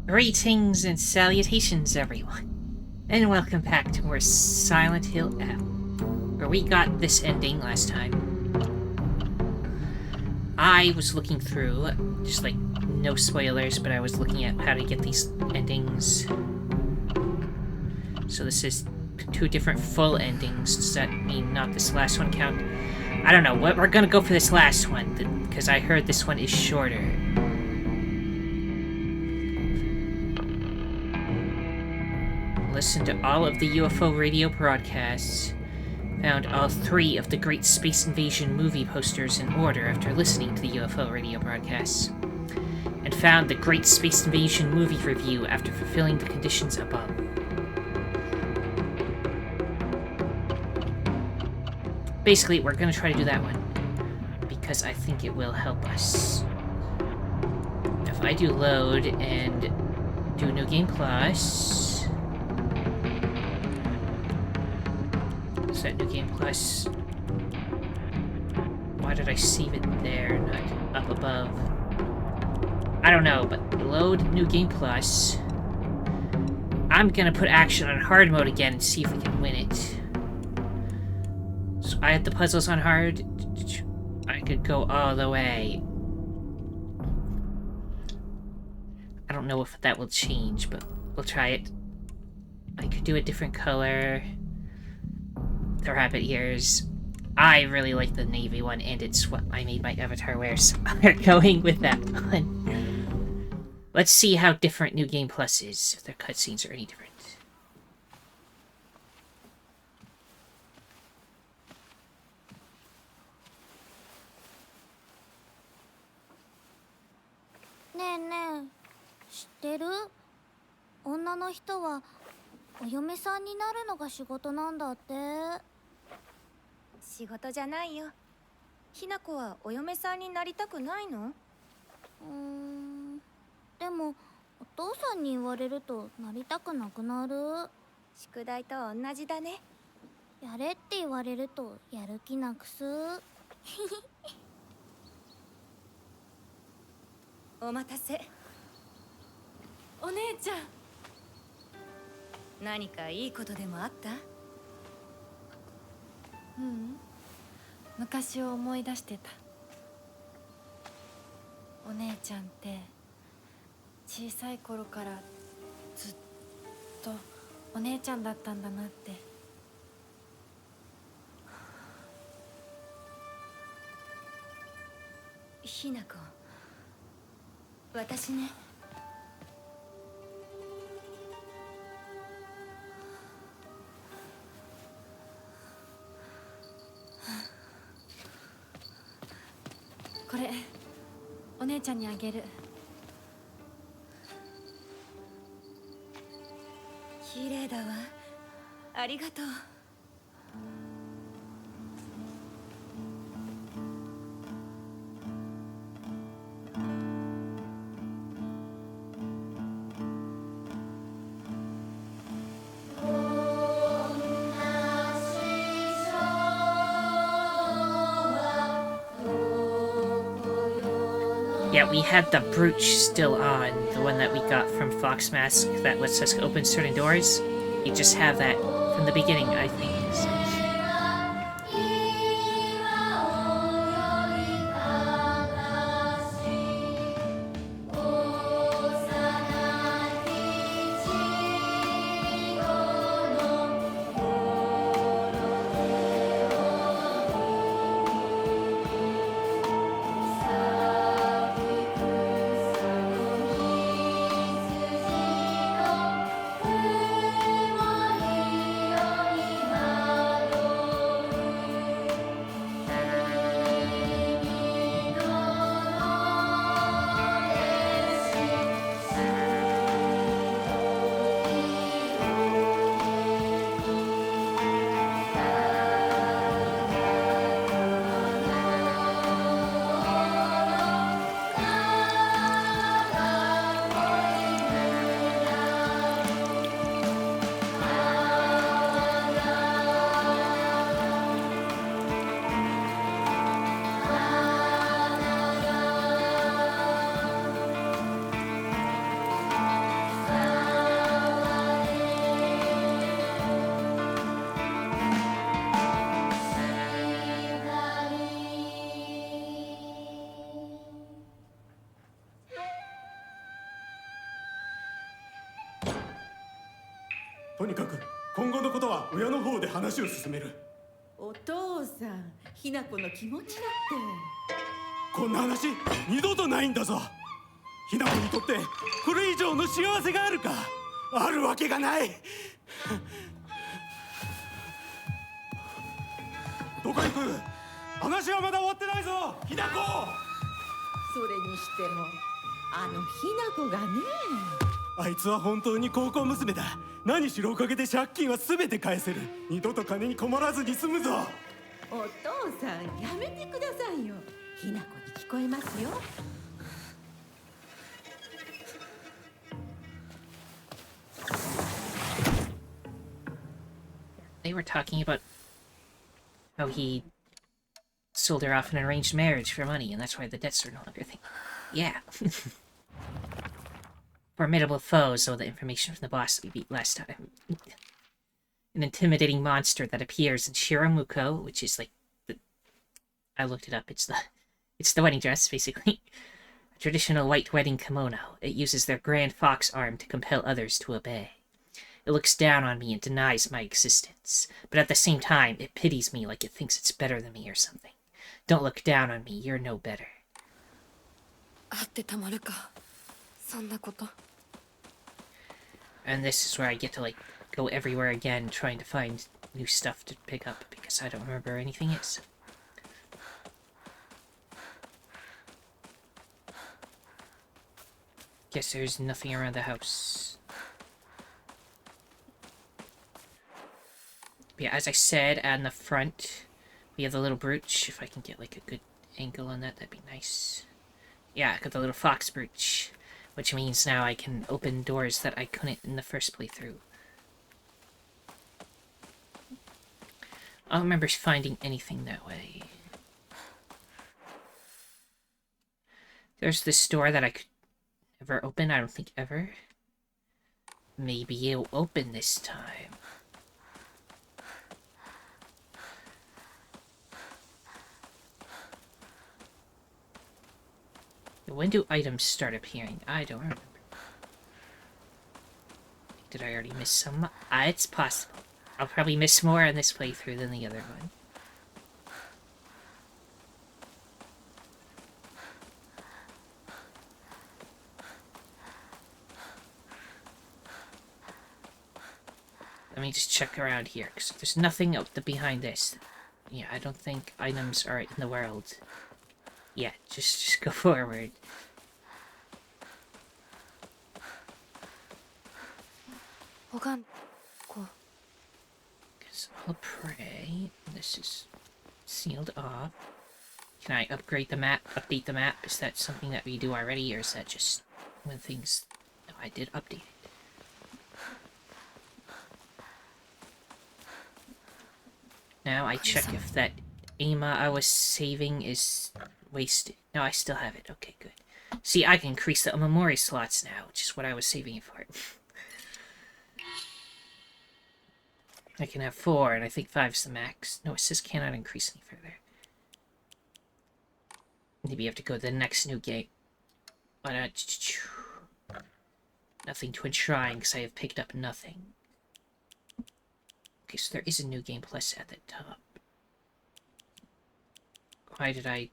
Greetings and salutations, everyone, and welcome back to more Silent Hill F, where we got this ending last time. I was looking through, just like, no spoilers, but I was looking at how to get these endings. So this is 2 different full endings. Does that mean not this last one count? I don't know. We're gonna go for this last one, because I heard this one is shorter. Listened to all of the UFO radio broadcasts, found all 3 of the Great Space Invasion movie posters in order after listening to the UFO radio broadcasts, and found the Great Space Invasion movie review after fulfilling the conditions above. Basically, we're gonna try to do that one, because I think it will help us. If I do load and do New Game Plus... Set New Game Plus. Why did I save it there, not up above? I don't know, but load New Game Plus. I'm gonna put action on hard mode again and see if we can win it. So I had the puzzles on hard. I could go all the way. I don't know if that will change, but we'll try it. I could do a different color. The rabbit ears. I really like the navy one, and it's what I made my avatar wear, so we're going with that one. Let's see how different New Game Plus is, if their cutscenes are any different. Ne, 知ってる？女の人はお嫁さんになるのが仕事なんだって。仕事じゃないよ。ひな子はお嫁さんになりたくないの？でもお父さんに言われるとなりたくなくなる。宿題と同じだね。やれって言われるとやる気なくす。お待たせ。お姉ちゃん。何かいいことでもあった？昔を思い出してた。お姉ちゃんって小さい頃からずっとお姉ちゃんだったんだなって。ひな子、私ね。これお姉ちゃんにあげる。綺麗だわ。ありがとう。Yeah, we had the brooch still on, the one that we got from Fox Mask that lets us open certain doors. You just have that from the beginning, I think. So. とにかく今後のことは親の方で話を進める。お父さん、ひな子の気持ちだって。こんな話二度とないんだぞ。ひな子にとってこれ以上の幸せがあるか。あるわけがない。どこ行く。話はまだ終わってないぞ、ひな子。それにしてもあのひな子がね。あいつは本当に高校娘だ。何しろおかげで借金は全て返せる。二度と金に困らずに済むぞ。お父さん、やめてくださいよ。ひな子に聞こえますよ。They were talking about how he sold her off in an arranged marriage for money, and that's why the debts are no longer a thing. Yeah. Formidable foes, so the information from the boss we beat last time. An intimidating monster that appears in Shiramuko, which is like I looked it up. It's the wedding dress, basically. A traditional white wedding kimono. It uses their grand fox arm to compel others to obey. It looks down on me and denies my existence, but at the same time, it pities me like it thinks it's better than me or something. Don't look down on me, you're no better. あってたまるか。そんなこと。 And this is where I get to, like, go everywhere again, trying to find new stuff to pick up, because I don't remember where anything is. Guess there's nothing around the house. But yeah, as I said, on the front, we have the little brooch. If I can get, like, a good angle on that, that'd be nice. Yeah, I got the little fox brooch, which means now I can open doors that I couldn't in the first playthrough. I don't remember finding anything that way. There's this door that I could never open. I don't think ever. Maybe it'll open this time. When do items start appearing? I don't remember. Did I already miss some? It's possible. I'll probably miss more in this playthrough than the other one. Let me just check around here, because there's nothing up behind this. Yeah, I don't think items are in the world. Yeah, just go forward. Guess I'll pray. This is sealed off. Can I upgrade the map? Update the map? Is that something that we do already, or is that just when things... No, I did update it. Now I check if that Ama I was saving is wasted. No, I still have it. Okay, good. See, I can increase the Omamori slots now, which is what I was saving it for. I can have 4, and I think 5's the max. No, it says cannot increase any further. Maybe you have to go to the next new game. Nothing to enshrine, because I have picked up nothing. Okay, so there is a new game plus at the top. Why did I...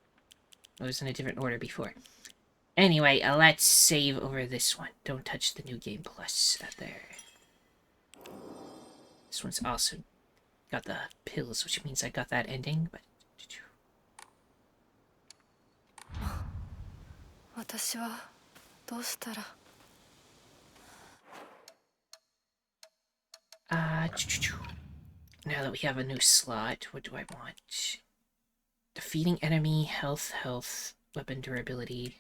I was in a different order before. Anyway, let's save over this one. Don't touch the new game plus out there. This one's also got the pills, which means I got that ending, but... 私はどうしたら Now that we have a new slot, what do I want? Defeating enemy, health, weapon durability.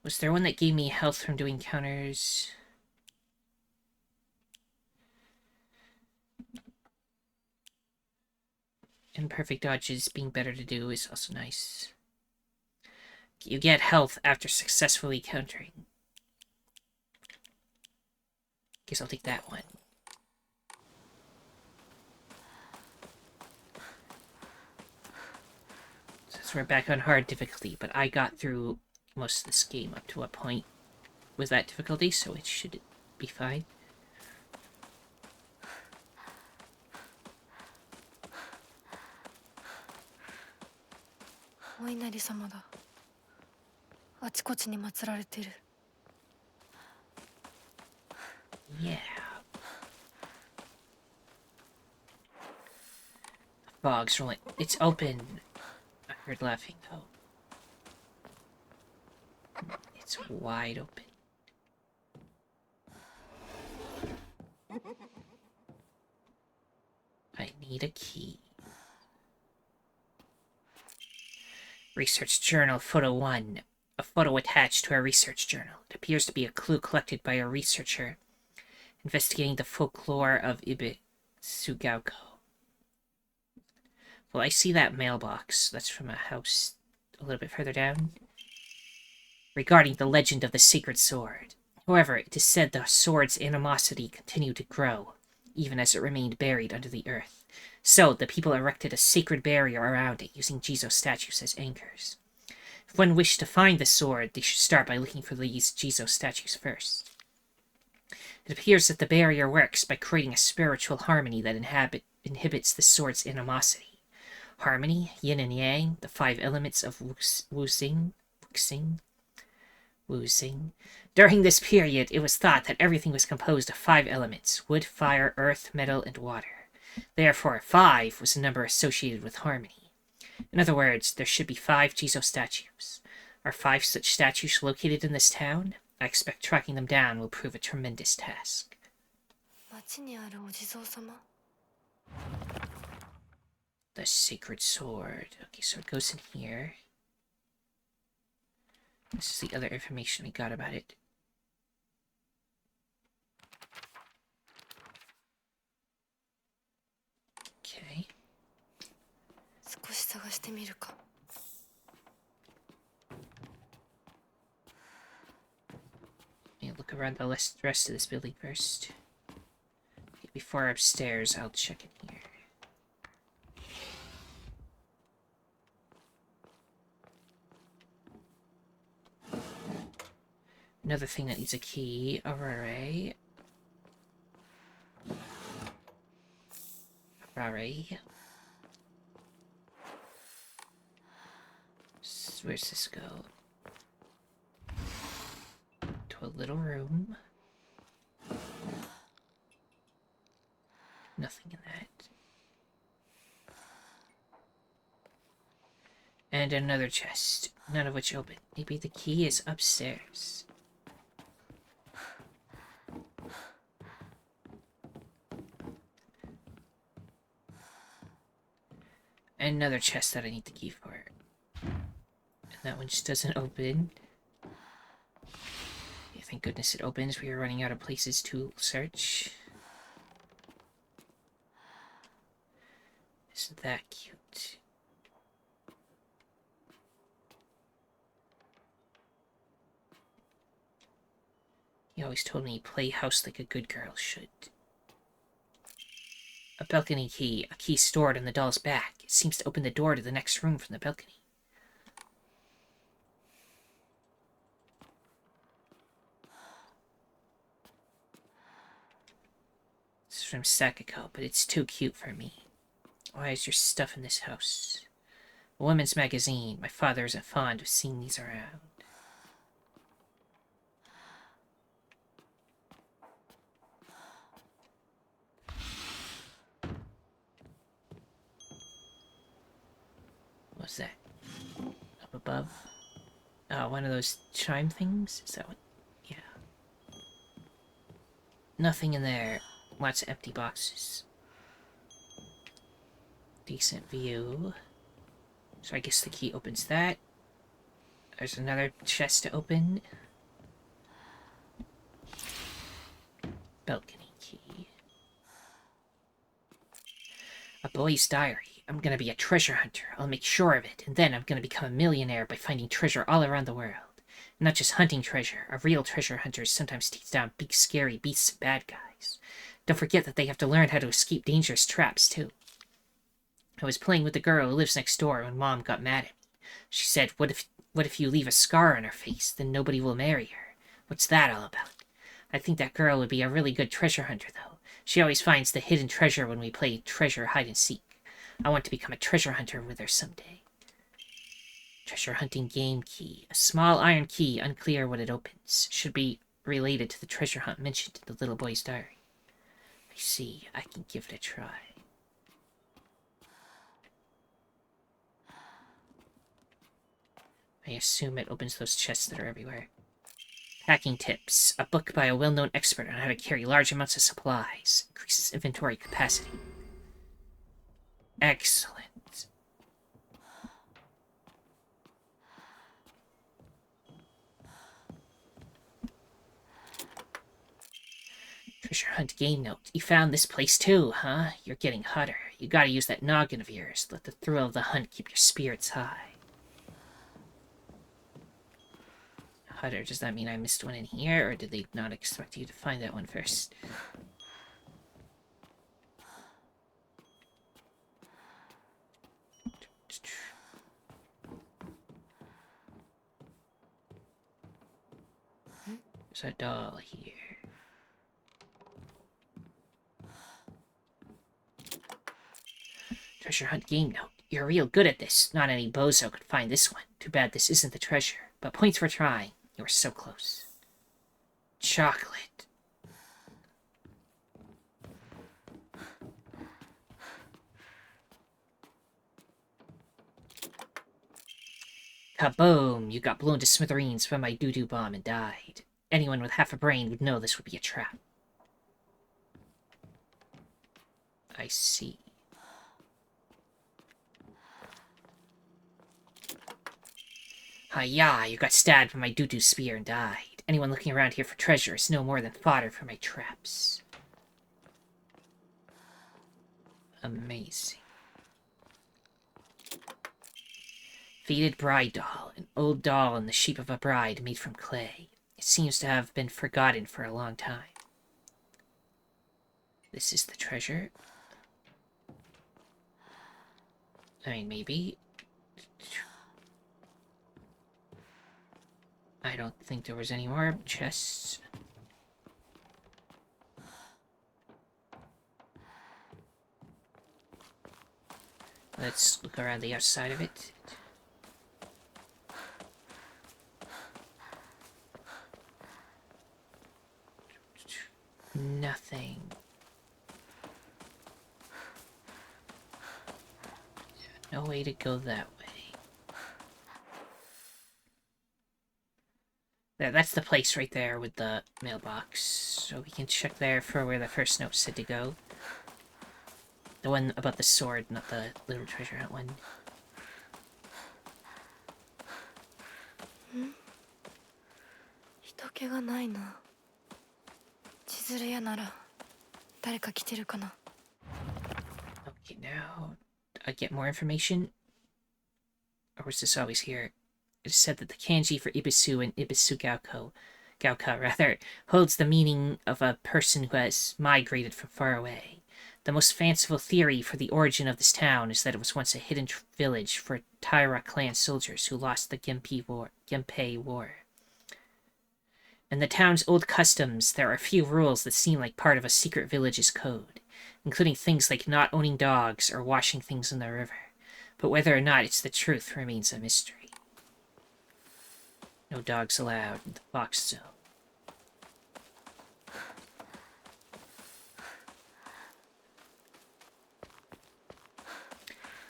Was there one that gave me health from doing counters? Imperfect dodges being better to do is also nice. You get health after successfully countering. Guess I'll take that one. Since we're back on hard difficulty, but I got through most of this game up to a point with that difficulty, so it should be fine. お稲荷様だ。あちこちに祀られてる。Yeah. Fog's rolling. It's open. I heard laughing though. It's wide open. I need a key. Research Journal, Photo 1. A photo attached to a research journal. It appears to be a clue collected by a researcher investigating the folklore of Ibitsugauko. Well, I see that mailbox. That's from a house a little bit further down. Regarding the legend of the sacred sword. However, it is said the sword's animosity continued to grow, even as it remained buried under the earth. So, the people erected a sacred barrier around it, using Jizo statues as anchors. If one wished to find the sword, they should start by looking for these Jizo statues first. It appears that the barrier works by creating a spiritual harmony that inhibits the sword's animosity. Harmony, yin and yang, the 5 elements of wuxing. During this period, it was thought that everything was composed of 5 elements: wood, fire, earth, metal, and water. Therefore, 5 was a number associated with harmony. In other words, there should be 5 Jizo statues. Are 5 such statues located in this town? I expect tracking them down will prove a tremendous task. 町にあるお地蔵様? The sacred sword. Okay, so it goes in here. This is the other information we got about it. Okay. 少し探してみるか。Look around the rest of this building first. Before upstairs, I'll check in here. Another thing that needs a key, Arare. Where's this go? To a little room. Nothing in that. And another chest, none of which open. Maybe the key is upstairs. And another chest that I need the key for. And that one just doesn't open. Yeah, thank goodness it opens. We are running out of places to search. Isn't that cute? He always told me, play house like a good girl should. A balcony key. A key stored on the doll's back. It seems to open the door to the next room from the balcony. This is from Sakako, but it's too cute for me. Why is your stuff in this house? A women's magazine. My father isn't fond of seeing these around. What's that? Up above? Oh, one of those chime things? Is that what? Yeah. Nothing in there. Lots of empty boxes. Decent view. So I guess the key opens that. There's another chest to open. Balcony key. A boy's diary. I'm gonna be a treasure hunter. I'll make sure of it, and then I'm gonna become a millionaire by finding treasure all around the world. And not just hunting treasure. A real treasure hunter sometimes takes down big scary beasts and bad guys. Don't forget that they have to learn how to escape dangerous traps, too. I was playing with the girl who lives next door when Mom got mad at me. She said, what if you leave a scar on her face, then nobody will marry her. What's that all about? I think that girl would be a really good treasure hunter, though. She always finds the hidden treasure when we play treasure hide-and-seek. I want to become a treasure hunter with her someday. Treasure hunting game key. A small iron key, unclear what it opens. Should be related to the treasure hunt mentioned in the little boy's diary. I see. I can give it a try. I assume it opens those chests that are everywhere. Packing tips. A book by a well-known expert on how to carry large amounts of supplies. Increases inventory capacity. Excellent. Treasure hunt game note. You found this place too, huh? You're getting hotter. You gotta use that noggin of yours. Let the thrill of the hunt keep your spirits high. Hotter, does that mean I missed one in here, or did they not expect you to find that one first? There's a doll here. Treasure hunt game note. You're real good at this. Not any bozo could find this one. Too bad this isn't the treasure. But points for trying. You were so close. Chocolate. Kaboom! You got blown to smithereens from my doo-doo bomb and died. Anyone with half a brain would know this would be a trap. I see. Hi-ya, you got stabbed by my doo-doo spear and died. Anyone looking around here for treasure is no more than fodder for my traps. Amazing. Faded bride doll. An old doll in the shape of a bride made from clay. It seems to have been forgotten for a long time. This is the treasure. I mean, maybe. I don't think there was any more chests. Let's look around the outside of it. Nothing. No way to go that way. There, that's the place right there with the mailbox. So we can check there for where the first note said to go. The one about the sword, not the little treasure hunt one. 人気がないな。地図屋なら誰か来てるかな。 Okay, now I get more information? Or was this always here? It is said that the kanji for Ibisu and Ibisu Gauka rather, holds the meaning of a person who has migrated from far away. The most fanciful theory for the origin of this town is that it was once a hidden village for Taira clan soldiers who lost the Genpei War. In the town's old customs, there are a few rules that seem like part of a secret village's code, including things like not owning dogs or washing things in the river. But whether or not it's the truth remains a mystery. No dogs allowed in the box zone.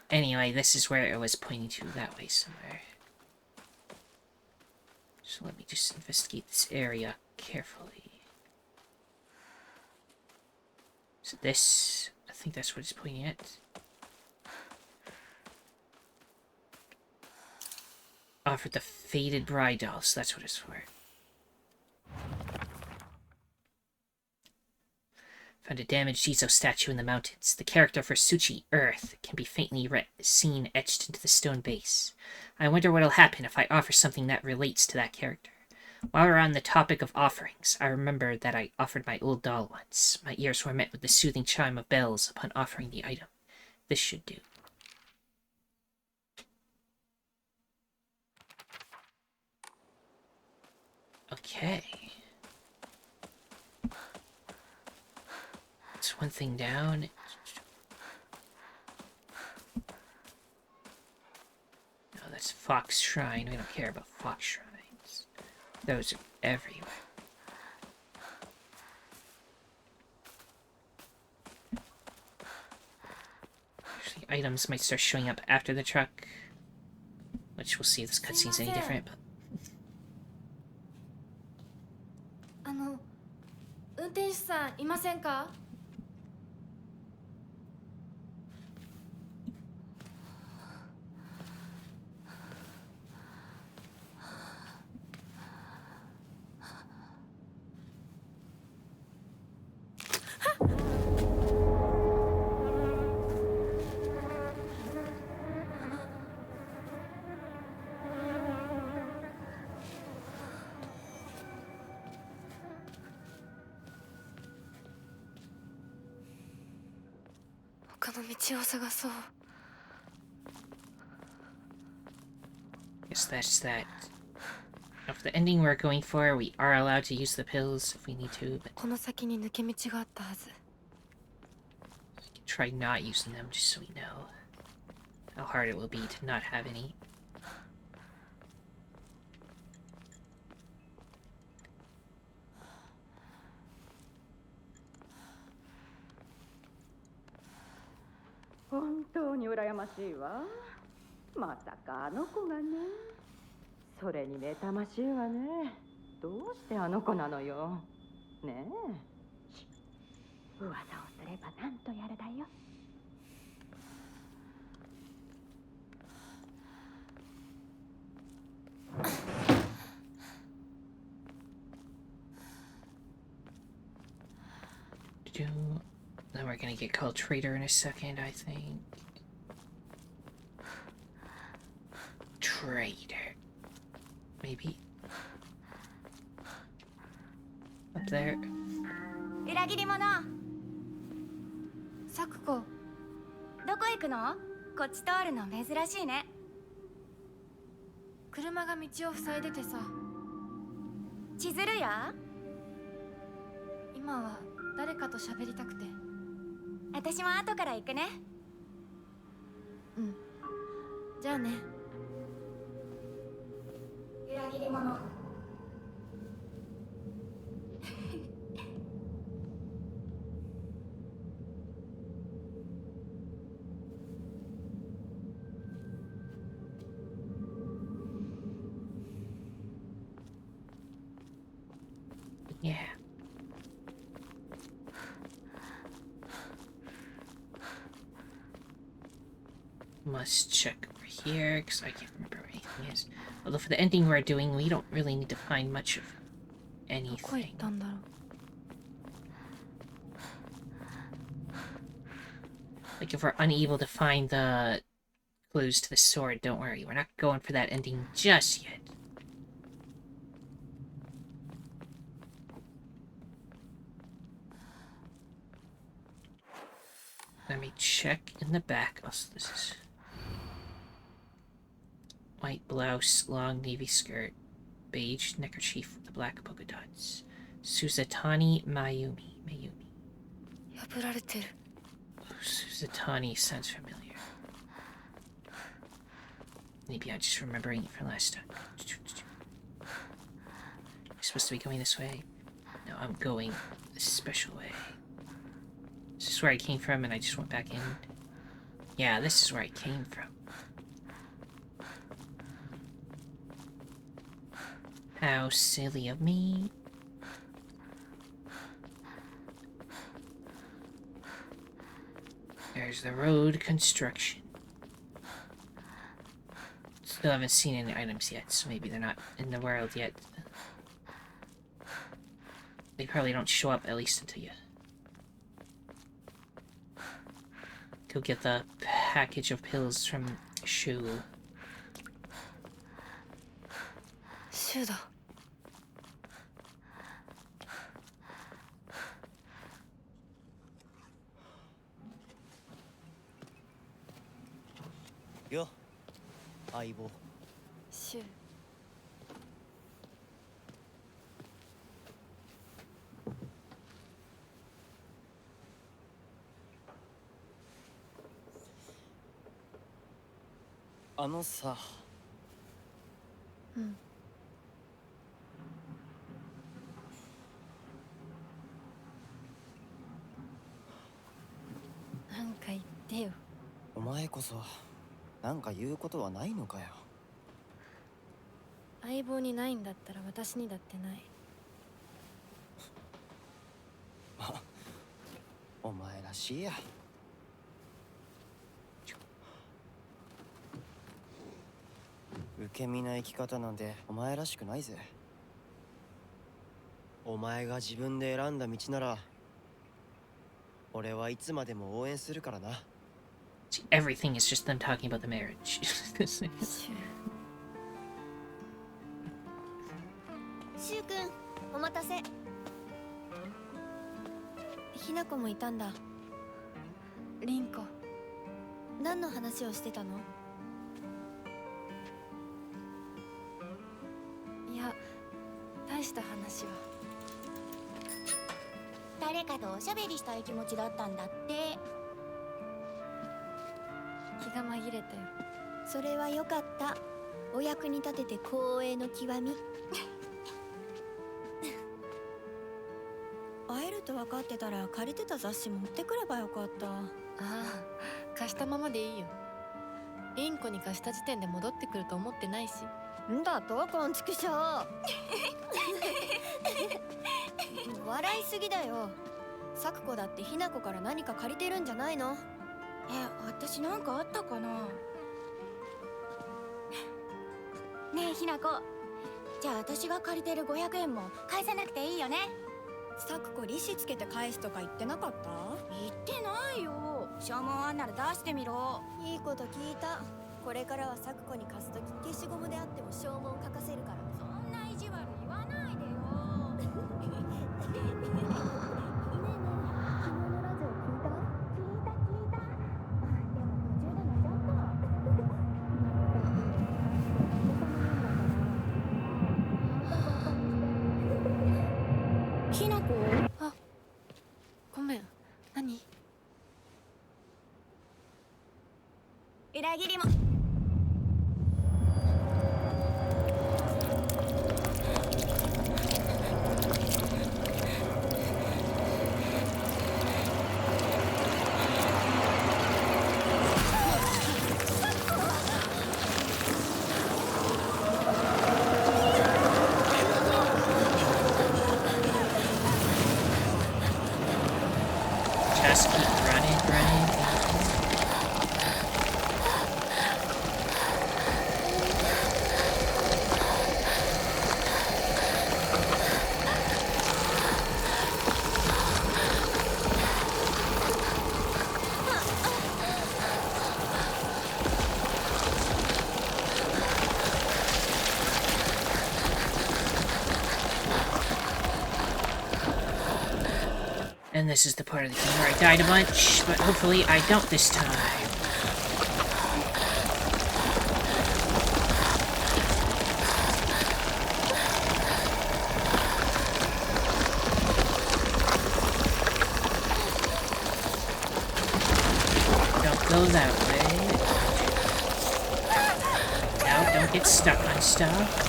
Anyway, this is where it was pointing to, that way somewhere. So let me just investigate this area carefully. So this, I think that's what it's pointing at. Offered the faded bride doll, so that's what it's for. Found a damaged Jizo statue in the mountains. The character for Suchi, Earth, can be faintly seen etched into the stone base. I wonder what'll happen if I offer something that relates to that character. While we're on the topic of offerings, I remember that I offered my old doll once. My ears were met with the soothing chime of bells upon offering the item. This should do. Okay. That's one thing down. No, that's Fox Shrine. We don't care about Fox Shrines. Those are everywhere. Actually, items might start showing up after the truck. Which we'll see if this cutscene's any different, but... 運転手さんいませんか？他の道を探そう。 Guess that's that. Now, for the ending we're going for, we are allowed to use the pills if we need to, but この先に抜け道があったはず。 we can try not using them just so we know how hard it will be to not have any. 本当に羨ましいわ。まさかあの子がね。それに妬ましいわね。どうしてあの子なのよ。ねえ。噂をすればなんとやらだよ。Then we're gonna get called traitor in a second, I think. Traitor. Maybe. Up there. 裏切り者。サクコ、どこ行くの？こっち通るの珍しいね。車が道を塞いでてさ。千鶴や？今は誰かと喋りたくて。私も後から行くね。うん。じゃあね。裏切り者。Yeah. Must check over here, because I can't remember where anything is. Although for the ending we're doing, we don't really need to find much of どこ行っ anything. たんだろう。 Like, if we're unable to find the clues to the sword, don't worry. We're not going for that ending just yet. Let me check in the back. Oh, so this is... White blouse, long navy skirt, beige neckerchief with the black polka dots. Suzatani Mayumi. 破られてる。 Suzatani sounds familiar. Maybe I'm just remembering it from last time. I'm supposed to be going this way? No, I'm going this special way. Is this where I came from and I just went back in? Yeah, this is where I came from. How silly of me. There's the road construction. Still haven't seen any items yet, so maybe they're not in the world yet. They probably don't show up, at least until you go get the package of pills from Shu. シュだ。よ、相棒。シュ。あのさ、うん。なんか言ってよ。お前こそなんか言うことはないのかよ。相棒にないんだったら私にだってない。お前らしいや。受け身な生き方なんてお前らしくないぜ。お前が自分で選んだ道なら俺はいつまでも応援するからな。See, everything is just them talking about the marriage. シュウくん、お待たせ。ひなこもいたんだ。リンコ、何の話をしてたの？いや、大した話は。誰かとおしゃべりしたい気持ちだったんだって。気が紛れたよ。それはよかった。お役に立てて光栄の極み。会えると分かってたら借りてた雑誌持ってくればよかった。ああ、貸したままでいいよ。リンコに貸した時点で戻ってくると思ってないし。んだとこんちくしょう。笑いすぎだよ。サクコだってひなこから何か借りてるんじゃないの？私なんかあったかな。ねえひなこ、じゃあ私が借りてる500円も返さなくていいよね。サクコ利子つけて返すとか言ってなかった？言ってないよ。証文あんなら出してみろ。いいこと聞いた。これからはサクコに貸すとき消しゴムであっても証文書かせるから。そんな意地悪言わないでよ。ひなこ？あ、ごめん。何？裏切りも。Just keep running. And this is the part of the game where I died a bunch, but hopefully I don't this time. Don't go that way. No, don't get stuck on stuff.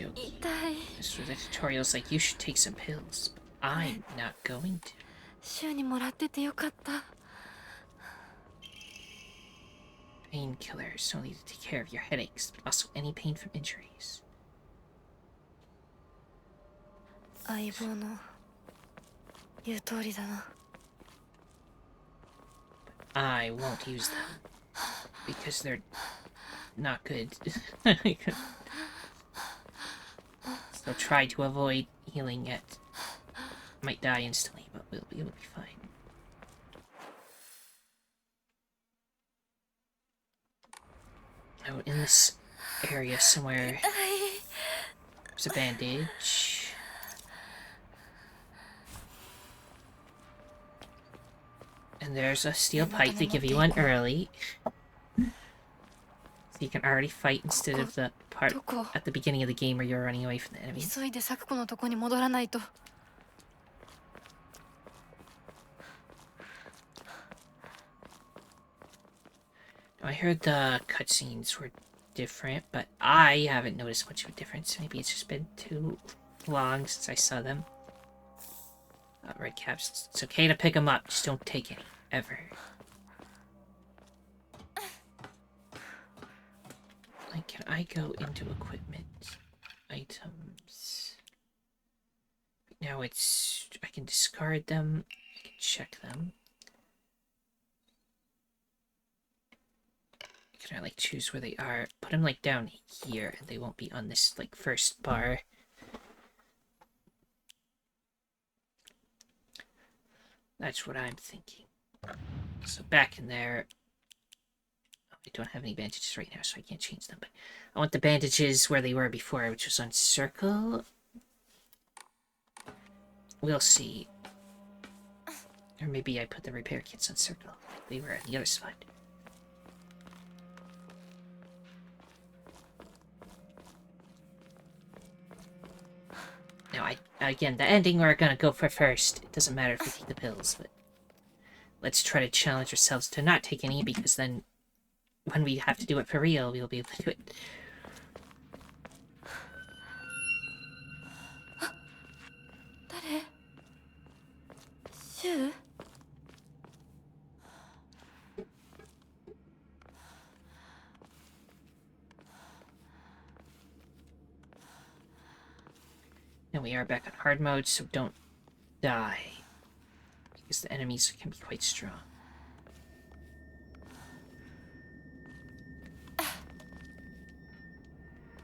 dokie. 痛い。 So the tutorial's like, you should take some pills. But I'm not going to. 週にもらっててよかった。 Painkillers only to take care of your headaches, but also any pain from injuries. 相棒の言う通りだな。 I won't use them because they're not good. So try to avoid healing it. Might die instantly, but we'll be fine. Oh, in this area somewhere, there's a bandage. And there's a steel pipe they give you one early. So you can already fight instead of the part at the beginning of the game where you're running away from the enemy. 急いで咲子のとこに戻らないと。 I heard the cutscenes were different, but I haven't noticed much of a difference. Maybe it's just been too long since I saw them. Red caps. It's okay to pick them up, just don't take any. Ever. Like, can I go into equipment? Items. Now it's... I can discard them. I can check them. Can I, like, choose where they are? Put them, like, down here, and they won't be on this, like, first bar. That's what I'm thinking. So back in there... Oh, I don't have any bandages right now, so I can't change them, but... I want the bandages where they were before, which was on circle. We'll see. Or maybe I put the repair kits on circle. They were on the other side. Now, again, the ending we're gonna go for first. It doesn't matter if we take the pills, but... Let's try to challenge ourselves to not take any, because then... When we have to do it for real, we'll be able to do it. 誰？シュウ？ And we are back on hard mode, so don't die. Because the enemies can be quite strong.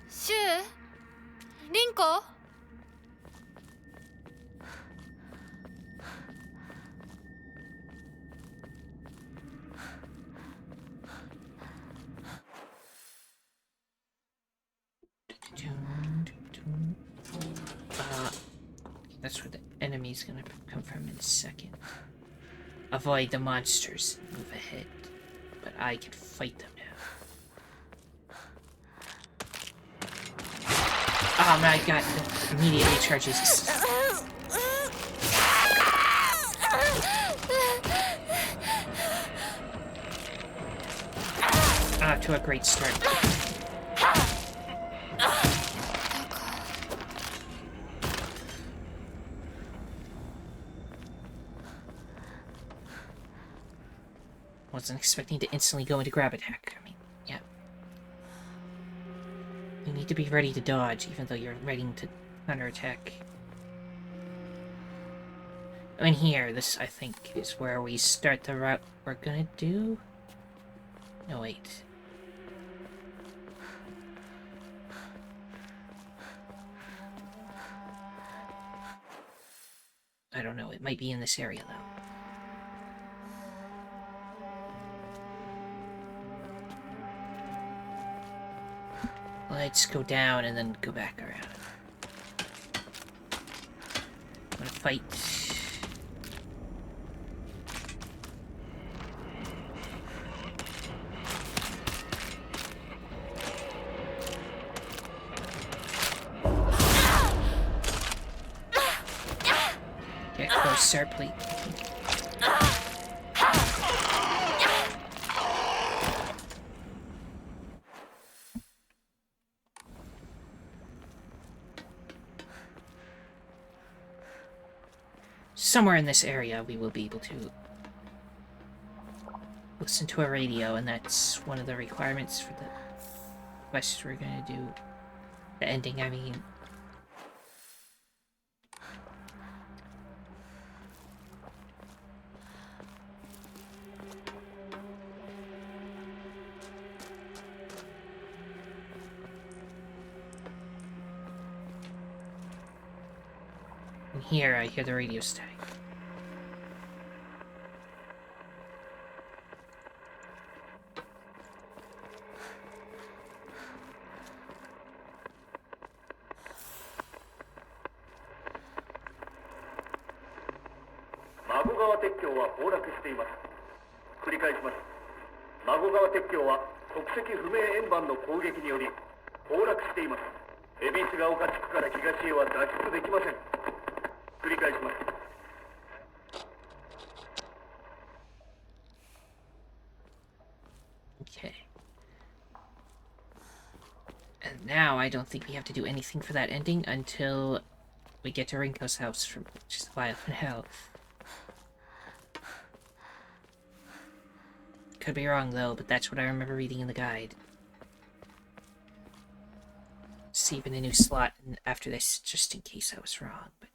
シュウ？リンコ？ That's where the enemy's gonna come from in a second. Avoid the monsters. Move ahead. But I can fight them now. Oh my god, it immediately charges. Off to a great start. Wasn't expecting to instantly go into grab attack. I mean, yeah. You need to be ready to dodge, even though you're ready to counterattack. And here, this, I think, is where we start the route we're gonna do. No, wait. I don't know, it might be in this area, though. Let's go down and then go back around. I'm gonna fight. Get closer, please. somewhere in this area we will be able to listen to a radio, and that's one of the requirements for the quest we're gonna do. The ending, I mean. And here I hear the radio static. Okay. And now I don't think we have to do anything for that ending until we get to Rinko's house, from which is Violent Hell. Could be wrong though, but that's what I remember reading in the guide. Saving a new slot after this, just in case I was wrong, but...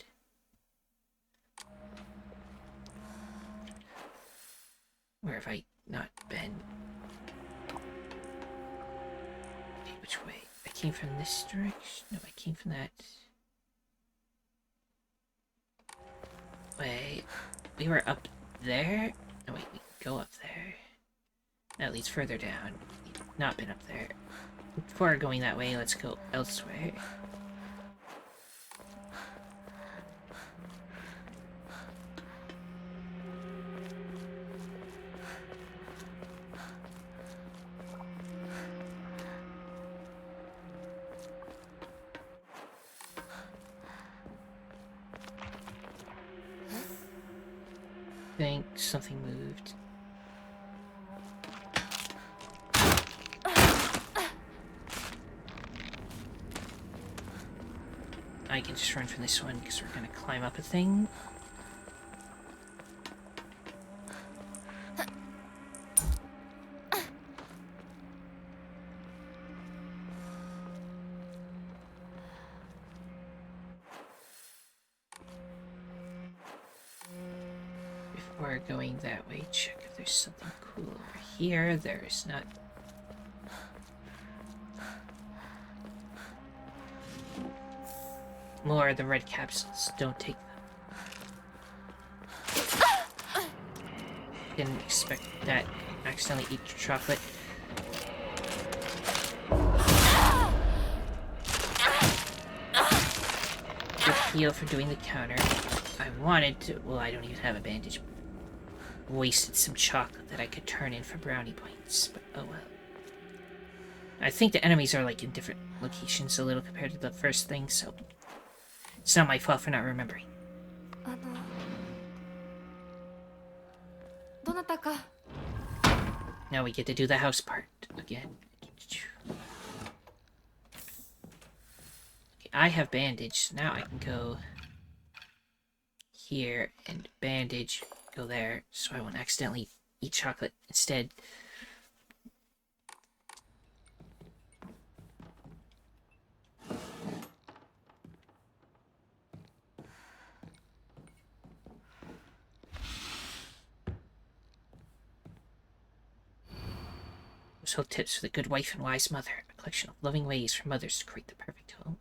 Where have I not been? Okay, which way? I came from this direction? No, I came from that... Wait, we were up there? No, wait, we can go up there. That leads further down. We've not been up there. Before going that way, let's go elsewhere. I think something moved. I can just run from this one because we're gonna climb up a thing. Before going that way, check if there's something cool over here. There is not. More of the red capsules. Don't take them. Didn't expect that. Accidentally eat chocolate. Good heal for doing the counter. I wanted to. Well, I don't even have a bandage. Wasted some chocolate that I could turn in for brownie points, but oh well. I think the enemies are like in different locations a little compared to the first thing, so it's not my fault for not remembering. どなたか Now we get to do the house part again. Okay, I have bandage. Now I can go here and bandage, go there, so I won't accidentally eat chocolate instead. Household tips for the good wife and wise mother. A collection of loving ways for mothers to create the perfect home.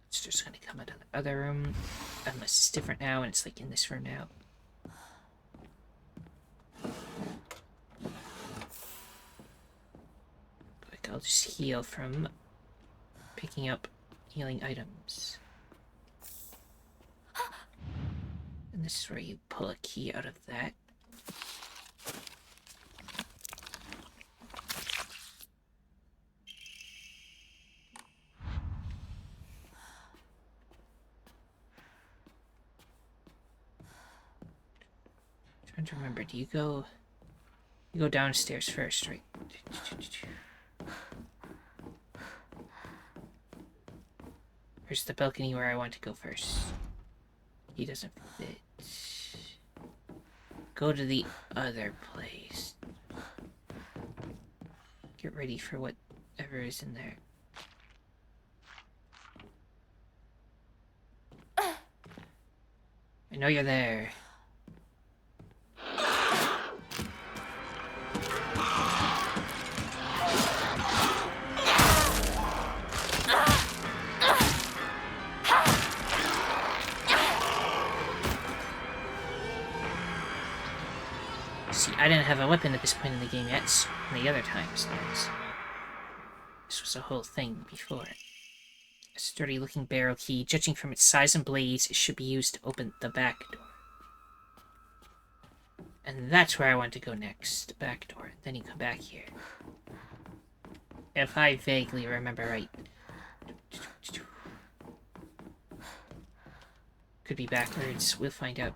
It's just gonna come out of the other room. Unless it's different now and it's like in this room now. Like I'll just heal from picking up healing items. And this is where you pull a key out of that. trying to remember, do you go... You go downstairs first, right? Here's the balcony where I want to go first. He doesn't fit. Go to the other place. Get ready for whatever is in there. I know you're there. See, I didn't have a weapon at this point in the game yet, so the other times. This was a whole thing before. A sturdy-looking barrel key. Judging from its size and blades, it should be used to open the back door. And that's where I want to go next. Back door. Then you come back here. If I vaguely remember right. Could be backwards. We'll find out.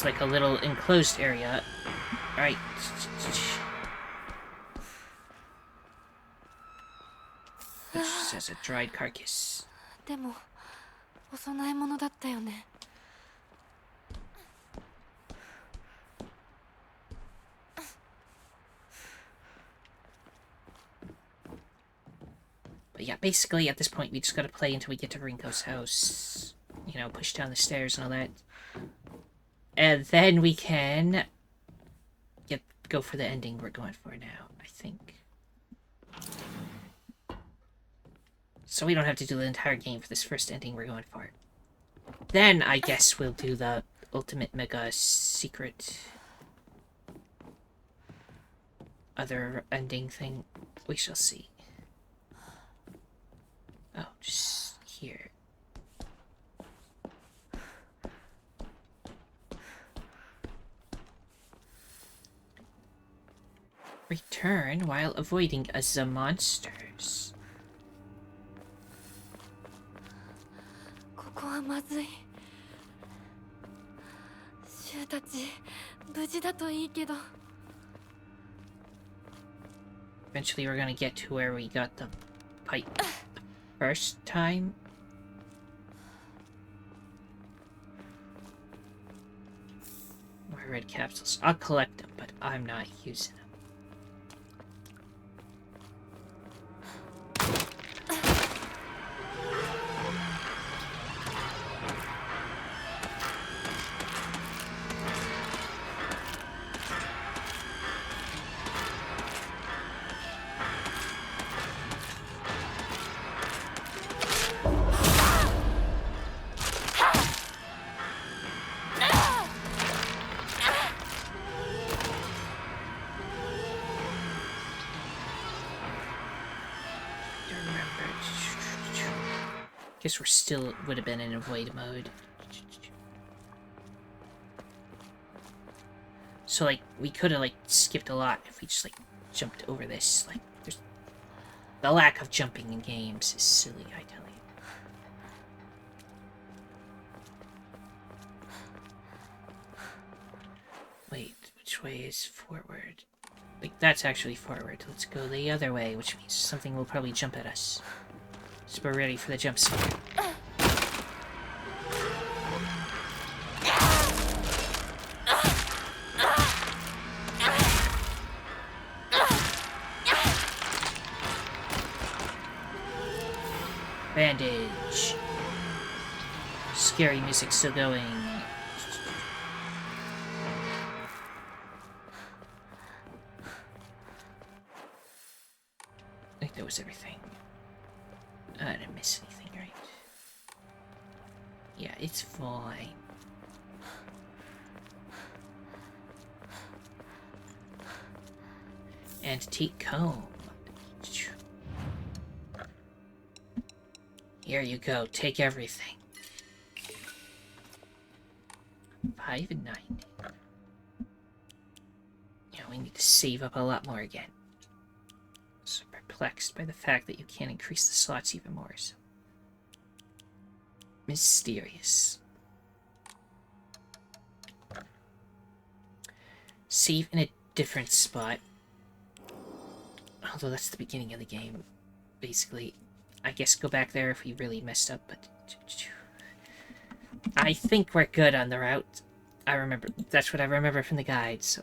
Like a little enclosed area. Alright. It just has a dried carcass. でもお供え物だったよね。 But yeah, basically at this point we just gotta play until we get to Rinko's house. You know, push down the stairs and all that. And then we can go for the ending we're going for now, I think. So we don't have to do the entire game for this first ending we're going for. Then I guess we'll do the ultimate mega secret other ending thing. We shall see. Oh, just here. Return while avoiding the monsters. ここはまずい。シュウたち無事だといいけど。 Eventually we're gonna get to where we got the pipe first time. More red capsules. I'll collect them, but I'm not using them. Guess we're still would have been in avoid mode. So like we could have like skipped a lot if we just like jumped over this. Like there's the lack of jumping in games is silly, I tell you. Wait, which way is forward? Like that's actually forward. Let's go the other way, which means something will probably jump at us. So we're ready for the jump scare. Bandage. Scary music still going. I think that was everything. I didn't miss anything, right? Yeah, it's fine. Antique comb. Here you go, take everything. 5 and 9. Yeah, we need to save up a lot more again. So perplexed by the fact that you can't increase the slots even more. So. Mysterious. Save in a different spot. Although that's the beginning of the game, basically. I guess go back there if we really messed up, but... I think we're good on the route. I remember... That's what I remember from the guide, so...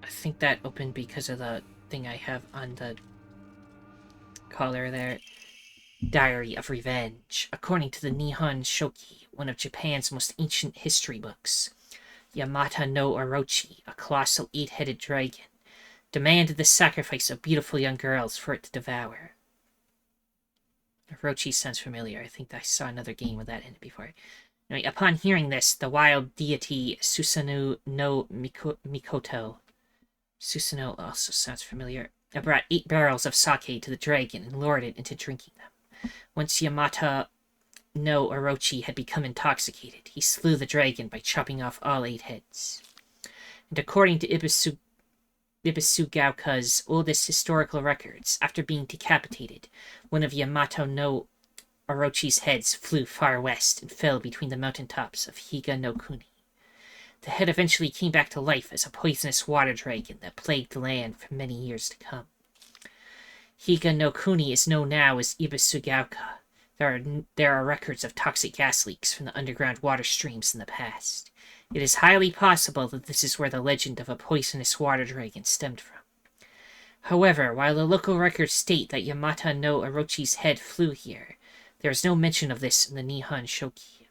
I think that opened because of the thing I have on the collar there. Diary of Revenge. According to the Nihon Shoki, one of Japan's most ancient history books, Yamata no Orochi, a colossal 8-headed dragon, demanded the sacrifice of beautiful young girls for it to devour. Orochi sounds familiar. I think I saw another game with that in it before. Anyway, upon hearing this, the wild deity Susanoo no Mikoto, Susanoo also sounds familiar, brought 8 barrels of sake to the dragon and lured it into drinking them. Once Yamata no Orochi had become intoxicated, he slew the dragon by chopping off all 8 heads. And according to Ibisugaoka's oldest historical records, after being decapitated, one of Yamato no Orochi's heads flew far west and fell between the mountaintops of Higa no Kuni. The head eventually came back to life as a poisonous water dragon that plagued the land for many years to come. Higa no Kuni is known now as Ibisugaoka. There are records of toxic gas leaks from the underground water streams in the past. It is highly possible that this is where the legend of a poisonous water dragon stemmed from. However, while the local records state that Yamata no Orochi's head flew here, there is no mention of this in the Nihon Shoki.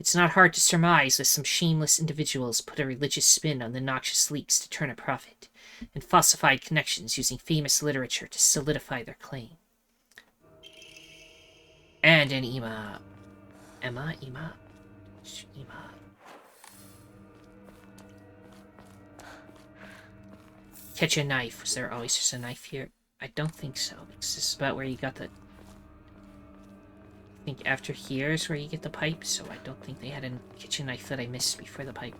It's not hard to surmise that some shameless individuals put a religious spin on the noxious leaks to turn a profit, and falsified connections using famous literature to solidify their claim. And an Ima. Ima? Catch a knife. Was there always just a knife here? I don't think so, because this is about where you got the... I think after here is where you get the pipe, so I don't think they had a kitchen knife that I missed before the pipe.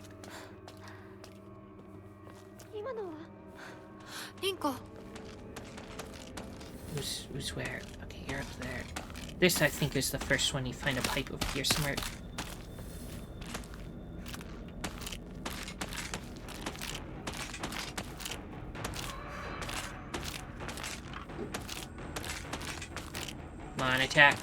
Who's where? Okay, you're up there. This, I think, is the first one. You find a pipe over here somewhere. Come on, attack.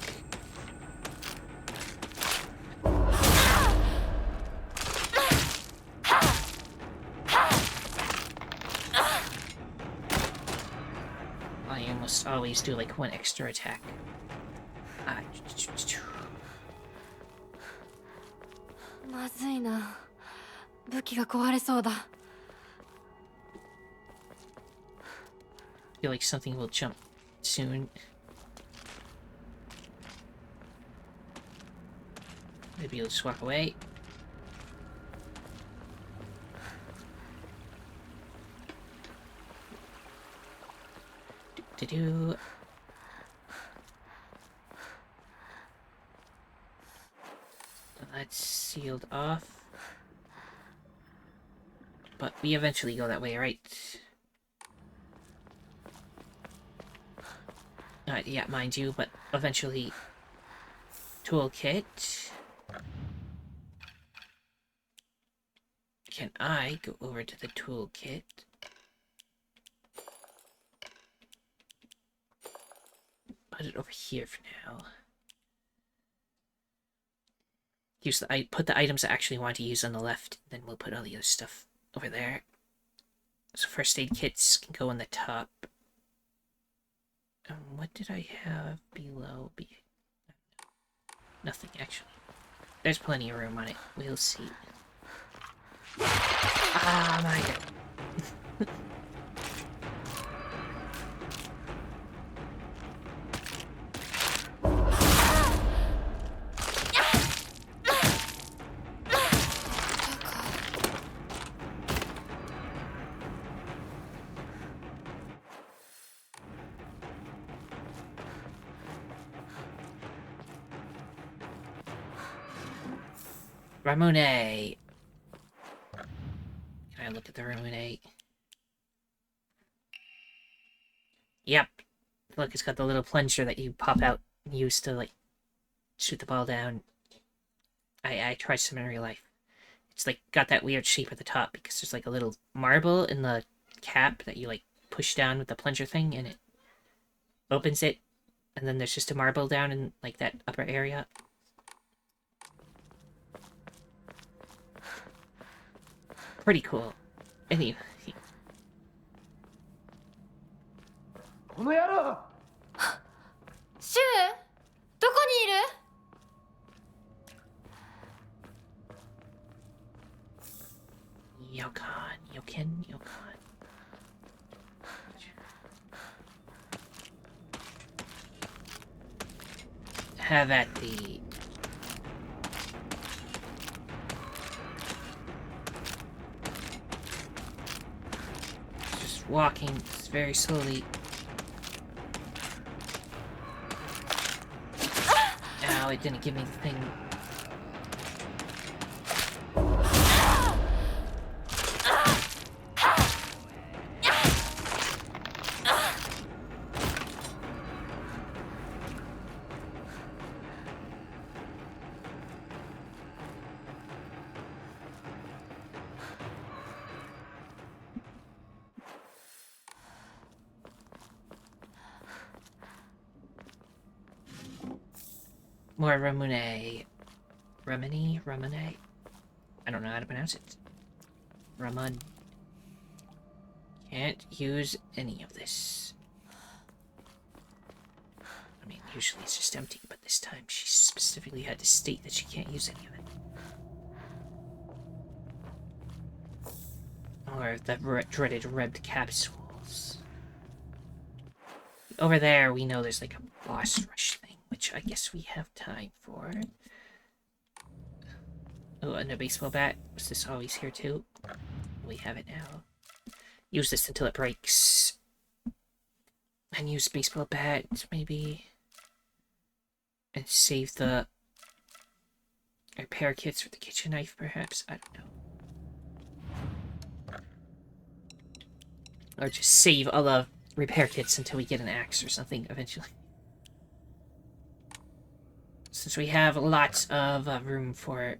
I almost always do like one extra attack. Feel like something will jump soon. Maybe you'll just walk away. Do-do-do. That's sealed off. But we eventually go that way, right? Yeah, mind you, but eventually... Toolkit. Can I go over to the toolkit? Put it over here for now. Put the items I actually want to use on the left, then we'll put all the other stuff over there. So first aid kits can go on the top. What did I have below? Nothing, actually. There's plenty of room on it. We'll see. Ah, my god. Ramune. Can I look at the Ramune? Yep. Look, it's got the little plunger that you pop out and use to, like, shoot the ball down. I tried some in real life. It's, like, got that weird shape at the top because there's, like, a little marble in the cap that you, like, push down with the plunger thing, and it opens it, and then there's just a marble down in, like, that upper area. Pretty cool. Anyway. この野郎シュウ、どこにいる？ Yokan. Have at the... Just walking very slowly. Ow, it didn't give me the thing. More Ramune. Ramune? I don't know how to pronounce it. Ramun. Can't use any of this. I mean, usually it's just empty, but this time she specifically had to state that she can't use any of it. Or the dreaded red capsules. Over there, we know there's like a boss rush thing, which I guess we have time for. Oh, and a baseball bat. Was this always here too? We have it now. Use this until it breaks. And use baseball bat, maybe. And save the repair kits for the kitchen knife, perhaps? I don't know. Or just save all the repair kits until we get an axe or something eventually. Since we have lots of room for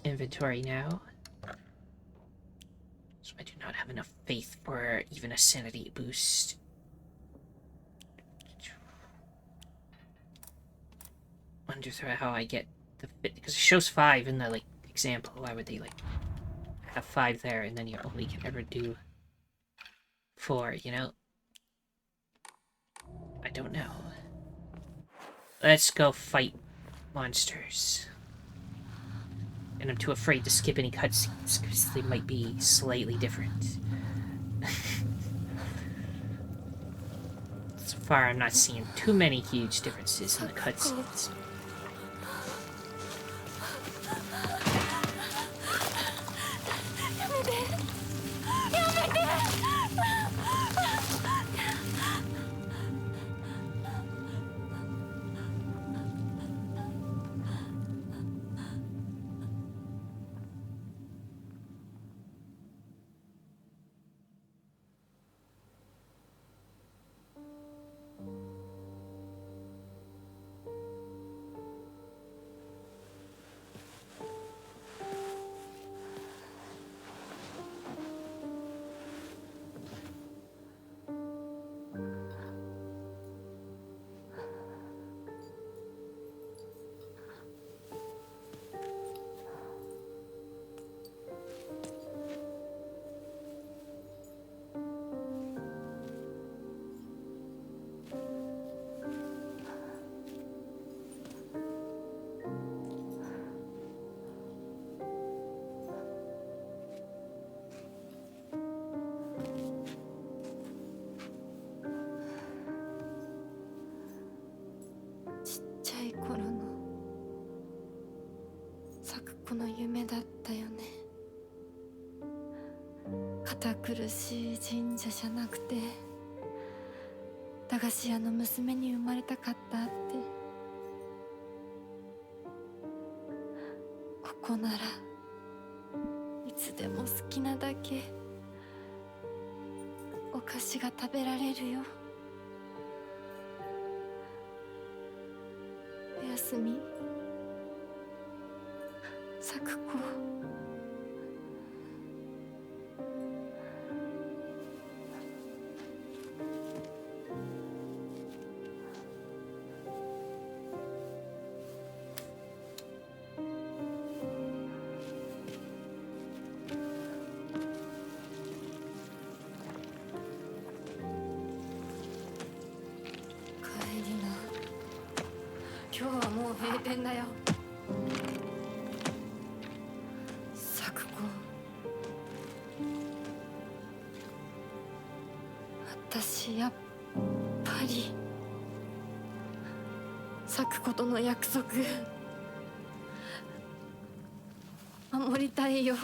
inventory now. So I do not have enough faith for even a sanity boost. Wonder how I get the fit, because it shows 5 in the like example. Why would they like have 5 there and then you only can ever do 4, you know? I don't know. Let's go fight monsters. And I'm too afraid to skip any cutscenes because they might be slightly different. So far, I'm not seeing too many huge differences in the cutscenes. こならいつでも好きなだけお菓子が食べられるよ。おやすみ、咲子。今日はもう閉店だよ。咲子、私やっぱり咲子との約束守りたいよ。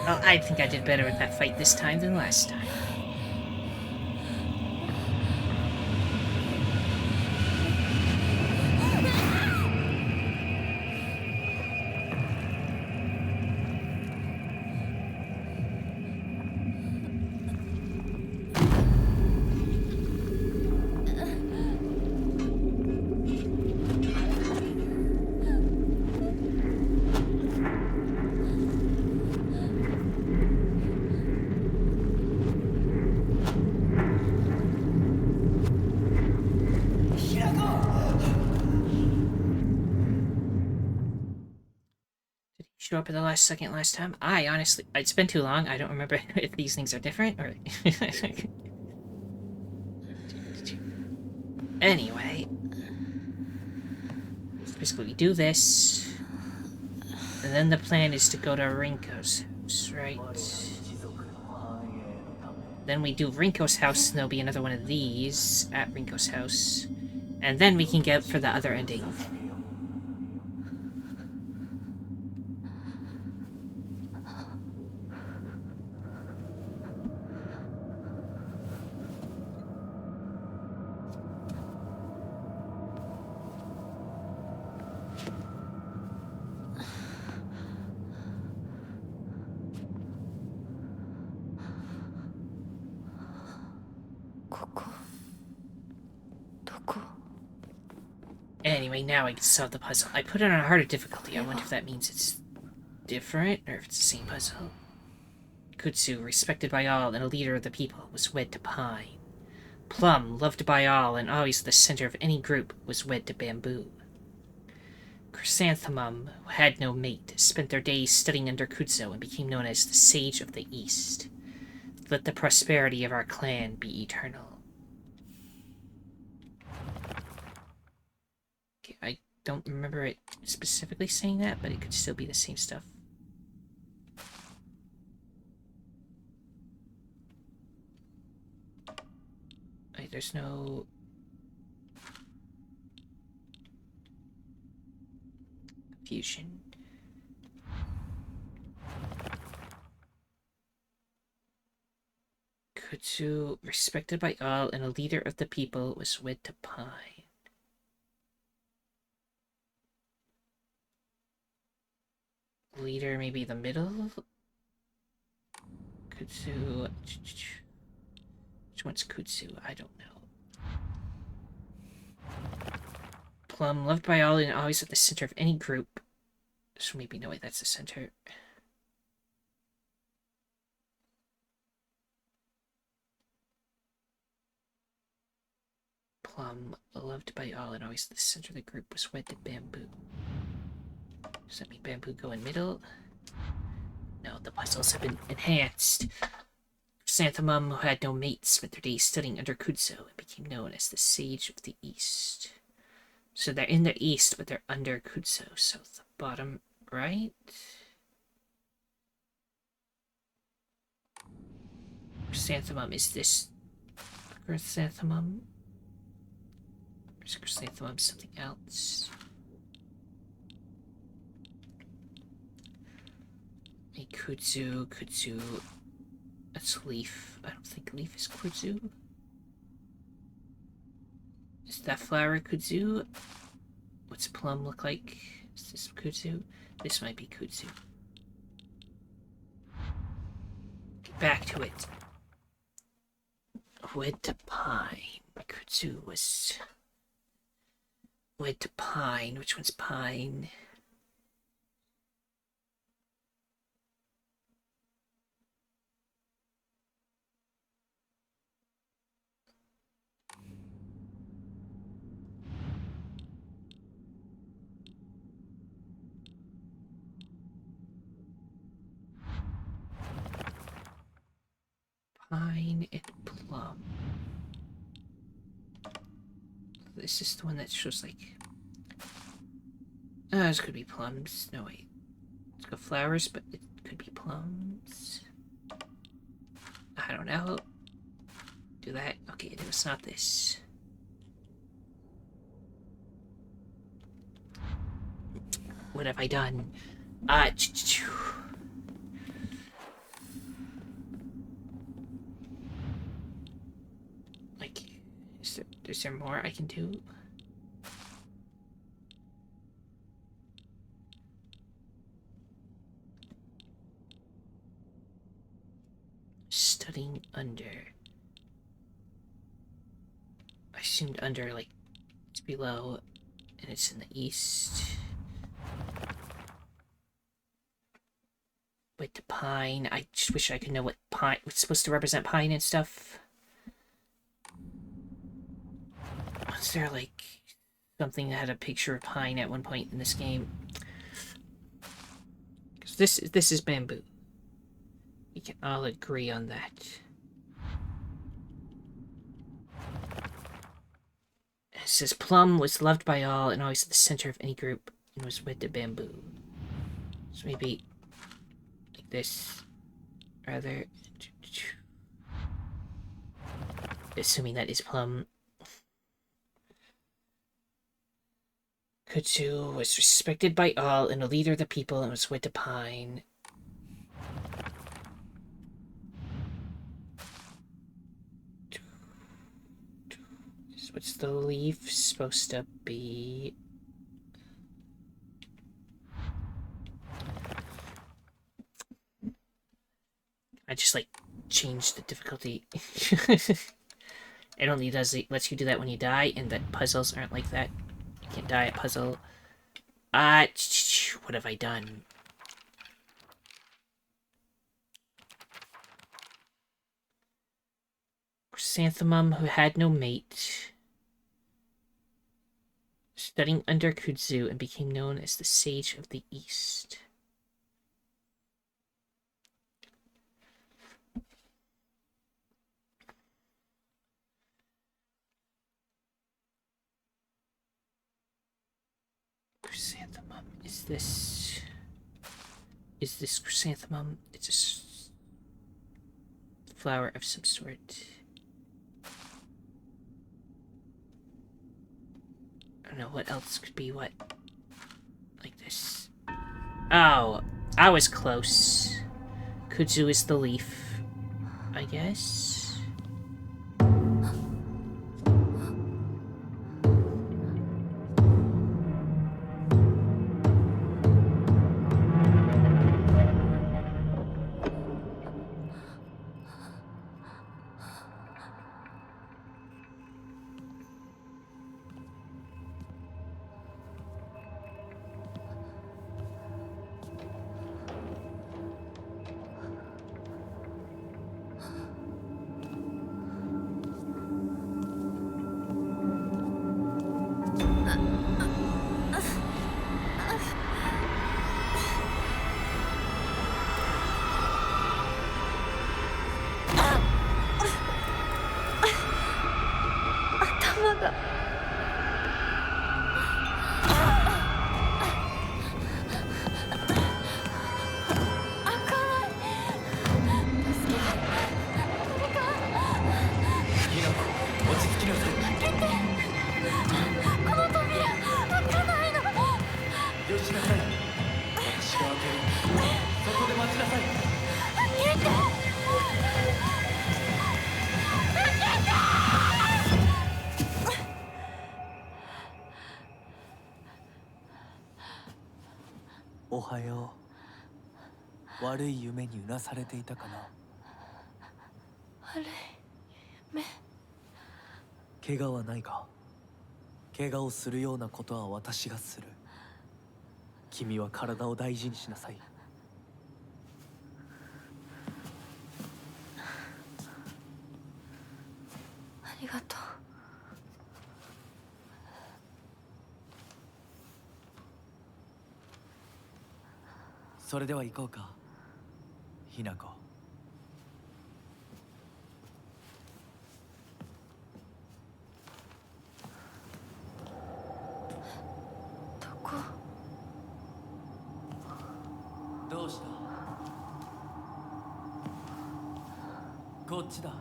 Well, I think I did better with that fight this time than last time. Show up at the last second last time. I honestly, it's been too long. I don't remember if these things are different or. Anyway, so basically we do this, and then the plan is to go to Rinko's house, right? Then we do Rinko's house, and there'll be another one of these at Rinko's house, and then we can get for the other ending. Anyway, now I can solve the puzzle. I put it on a harder difficulty. I wonder if that means it's different, or if it's the same puzzle. Kutsu, respected by all and a leader of the people, was wed to Pine. Plum, loved by all and always the center of any group, was wed to Bamboo. Chrysanthemum, who had no mate, spent their days studying under Kutsu and became known as the Sage of the East. Let the prosperity of our clan be eternal. Okay, I don't remember it specifically saying that, but it could still be the same stuff. Wait, there's no... confusion. Kutsu, respected by all and a leader of the people, was wed to Pine. Leader, maybe the middle? Kutsu... Which one's Kutsu? I don't know. Plum, loved by all and always at the center of any group. So maybe, no, wait, that's the center. Plum, loved by all and always at the center of the group, was wed to Bamboo. Does that mean Bamboo go in middle? No, the puzzles have been enhanced. Chrysanthemum, who had no mate, spent their days studying under Kudzu and became known as the Sage of the East. So they're in the east, but they're under Kudzu, so the bottom right? Chrysanthemum, is this Chrysanthemum? Or is Chrysanthemum something else? A Kudzu, that's Leaf. I don't think Leaf is Kudzu. Is that flower Kudzu? What's Plum look like? Is this Kudzu? This might be Kudzu. Get back to it. Wed to Pine. Kudzu was wed to Pine. Which one's Pine? Pine and Plum. This is the one that shows like... this could be plums. No, wait. It's got flowers, but it could be plums. I don't know. Do that. Okay, it was not this. What have I done? Like, is there more I can do? Studying under. I assumed under, like, it's below, and it's in the east. With the pine, I just wish I could know what pine was supposed to represent pine and stuff. Was there like something that had a picture of pine at one point in this game? Because this is bamboo. We can all agree on that. It says Plum was loved by all and always at the center of any group and was wed to Bamboo. So maybe like this, rather. Assuming that is Plum. Kudzu was respected by all and a leader of the people and was wed to Pine. What's the leaf supposed to be? I just like change the difficulty. It only lets you do that when you die, and that puzzles aren't like that. You can't die at puzzle. What have I done? Chrysanthemum, who had no mate, studying under Kudzu and became known as the Sage of the East. Chrysanthemum, is this chrysanthemum? It's a flower of some sort. I don't know what else could be what. Like this. Oh, I was close. Kudzu is the leaf, I guess. おはよう。悪い夢にうなされていたかな。悪い夢。怪我はないか。怪我をするようなことは私がする。君は体を大事にしなさい。ありがとう。それでは行こうか、ひなこ。どこ？どうした？こっちだ。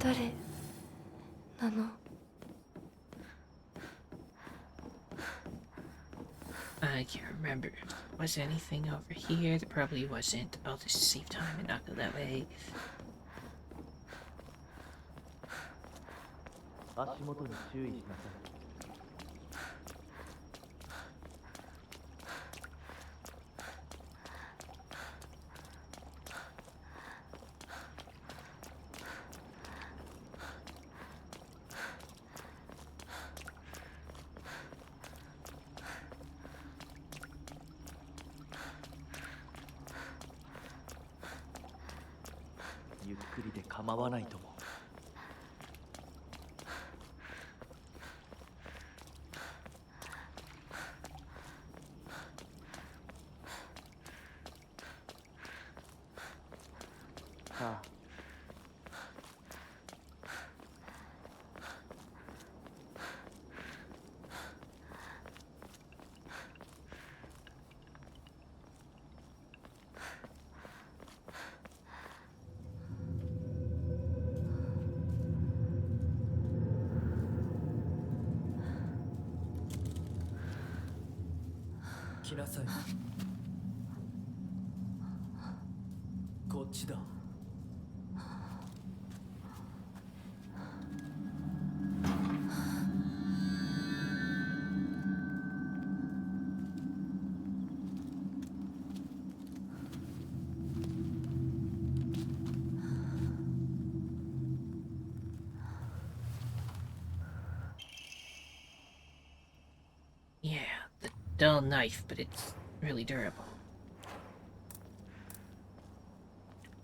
誰なの？I can't remember. Was anything over here? There probably wasn't. I'll just save time and not go that way. 足元に注意しなさい。ゆっくりで構わないとも。さあ。来なさい。こっちだ。Yeah, the dull knife, but it's really durable.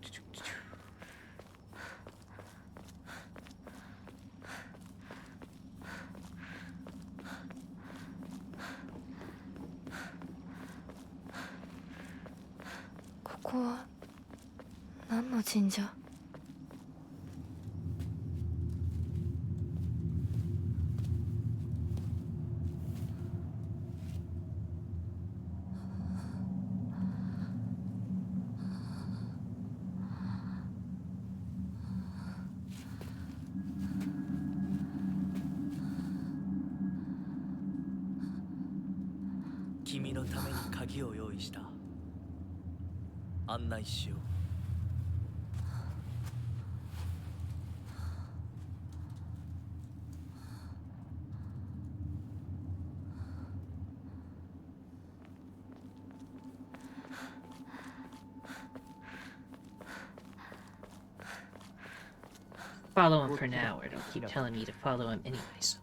This is what temple? Your 君のために鍵を用意した。案内しよう。Follow him for now, or don't keep telling me to follow him anyways.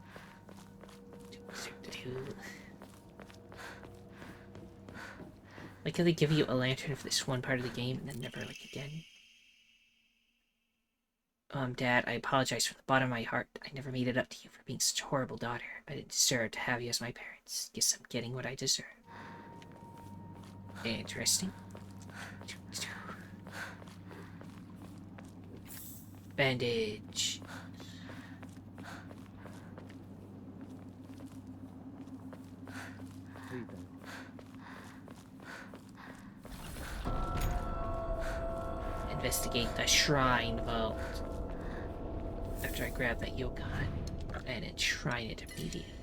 Like how they give you a lantern for this one part of the game and then never like again. Dad, I apologize from the bottom of my heart. I never made it up to you for being such a horrible daughter. I didn't deserve to have you as my parents. Guess I'm getting what I deserve. Interesting. Bandage. Investigate the shrine vault. After I grab that Yokon and enshrine it immediately.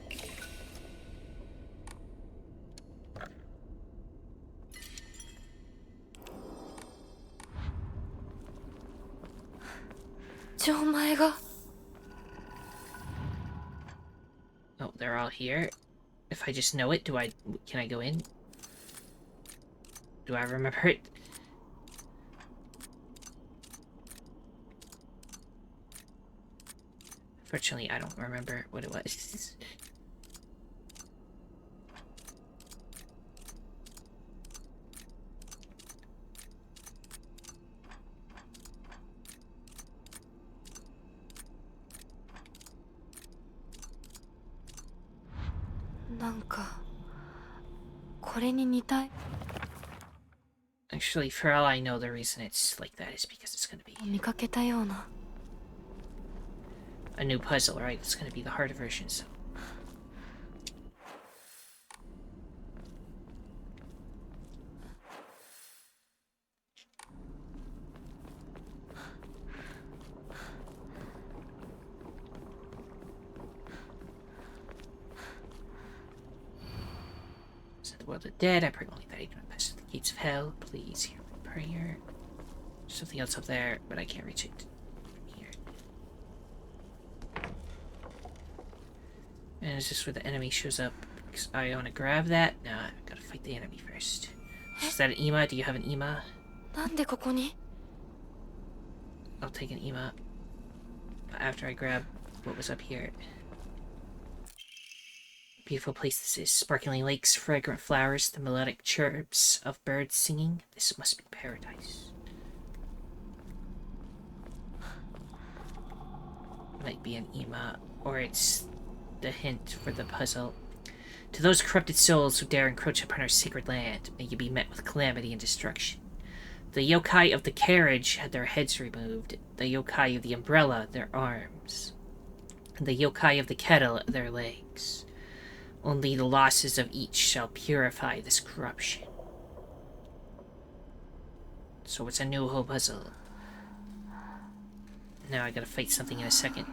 they're all here. If I just know it, can I go in? Do I remember it? Fortunately, I don't remember what it was. Actually, for all I know, the reason it's like that is because it's gonna be a new puzzle, right? It's gonna be the harder version, so. Said the world of dead, I pray only that I do not pass through the gates of hell. Please hear my prayer. There's something else up there, but I can't reach it from here. And is this where the enemy shows up? Because I want to grab that. No, I've got to fight the enemy first. Is that an Ema? Do you have an Ema? I'll take an Ema after I grab what was up here. Beautiful place this is. Sparkling lakes, fragrant flowers, the melodic chirps of birds singing. This must be paradise. Might be an Ema, or it's the hint for the puzzle. To those corrupted souls who dare encroach upon our sacred land, may you be met with calamity and destruction. The yokai of the carriage had their heads removed, the yokai of the umbrella their arms, and the yokai of the kettle their legs. Only the losses of each shall purify this corruption. So it's a new whole puzzle. Now I gotta fight something in a second.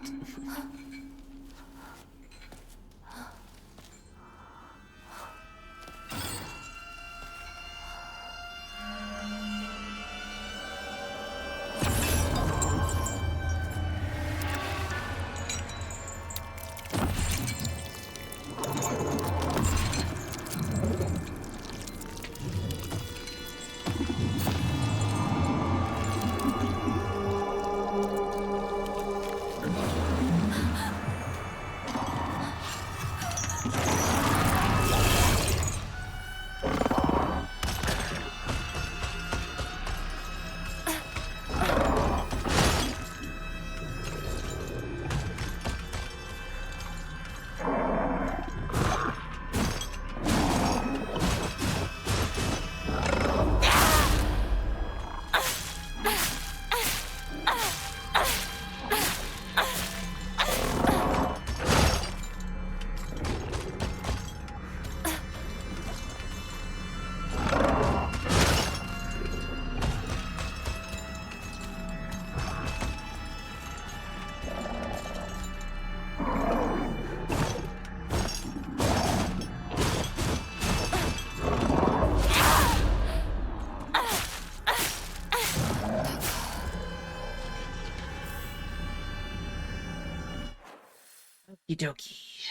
Okie dokie.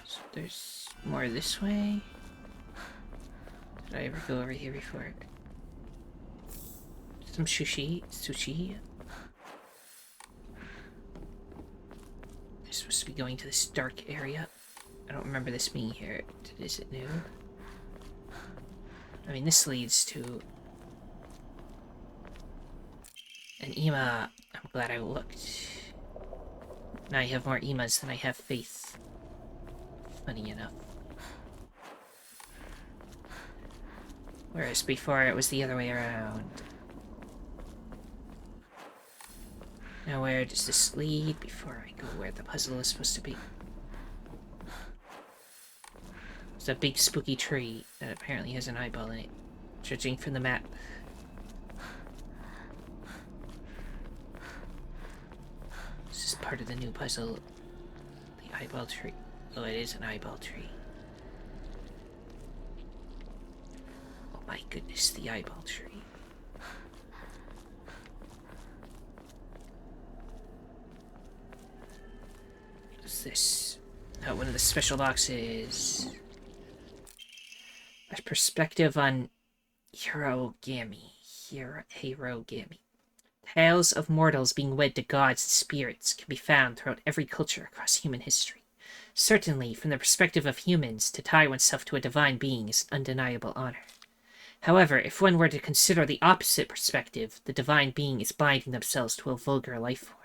So there's more this way. Did I ever go over here before? Some sushi. I'm supposed to be going to this dark area. I don't remember this being here. Is it new? I mean, this leads to an Ema. I'm glad I looked. Now I have more Emas than I have faith. Funny enough. Whereas before it was the other way around. Now where does this lead before I go where the puzzle is supposed to be? There's a big spooky tree that apparently has an eyeball in it. Judging from the map. This is part of the new puzzle. The eyeball tree. Oh, it is an eyeball tree. Oh my goodness, the eyeball tree. What's this? Oh, one of the special boxes. A perspective on Hirogami. Hirogami. Tales of mortals being wed to gods and spirits can be found throughout every culture across human history. Certainly, from the perspective of humans, to tie oneself to a divine being is an undeniable honor. However, if one were to consider the opposite perspective, the divine being is binding themselves to a vulgar life form.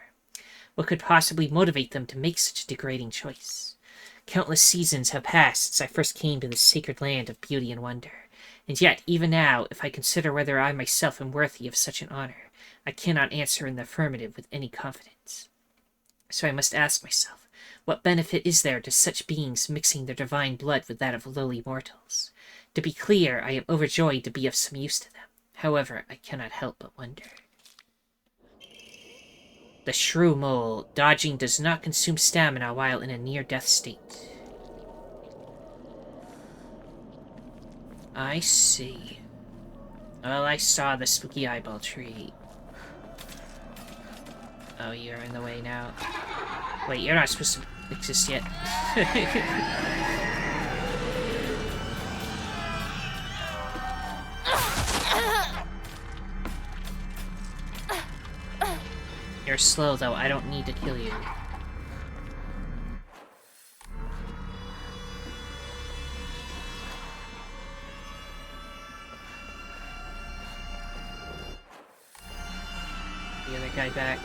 What could possibly motivate them to make such a degrading choice? Countless seasons have passed since I first came to this sacred land of beauty and wonder, and yet, even now, if I consider whether I myself am worthy of such an honor, I cannot answer in the affirmative with any confidence. So I must ask myself, what benefit is there to such beings mixing their divine blood with that of lowly mortals? To be clear, I am overjoyed to be of some use to them. However, I cannot help but wonder. The Shrew Mole. Dodging does not consume stamina while in a near-death state. I see. Well, I saw the spooky eyeball tree. Oh, you're in the way now. Wait, you're not supposed to exist yet. You're slow, though. I don't need to kill you. The other guy back.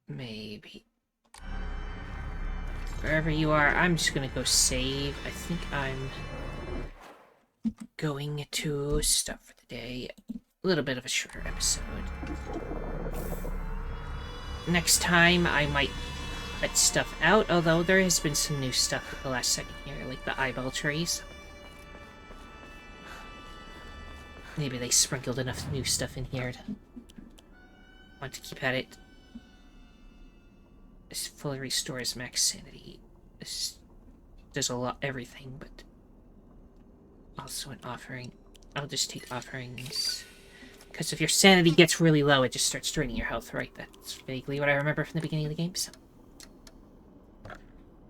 Maybe. Wherever you are, I'm just gonna go save. I think I'm going to stop for the day. A little bit of a shorter episode. Next time, I might let stuff out, although there has been some new stuff at the last second here, like the eyeball trees. Maybe they sprinkled enough new stuff in here to want to keep at it. This fully restores max sanity. This does a lot, everything, but also an offering. I'll just take offerings. Because if your sanity gets really low, it just starts draining your health, right? That's vaguely what I remember from the beginning of the game, so.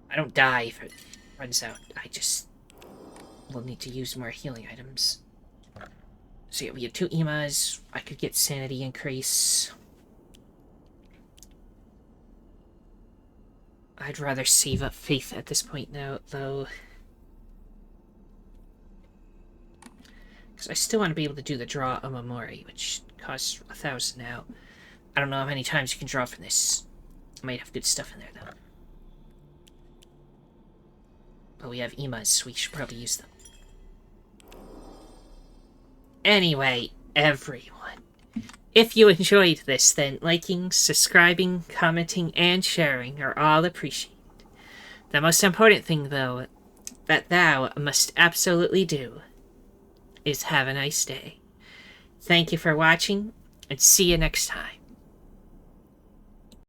I don't die if it runs out. I just will need to use more healing items. So yeah, we have 2 emas. I could get sanity increase. I'd rather save up faith at this point now, though. Because I still want to be able to do the draw a Momori, which costs 1,000 now. I don't know how many times you can draw from this. I might have good stuff in there, though. But we have emas, so we should probably use them. Anyway, everyone, if you enjoyed this, then liking, subscribing, commenting, and sharing are all appreciated. The most important thing, though, that thou must absolutely do is have a nice day. Thank you for watching, and see you next time.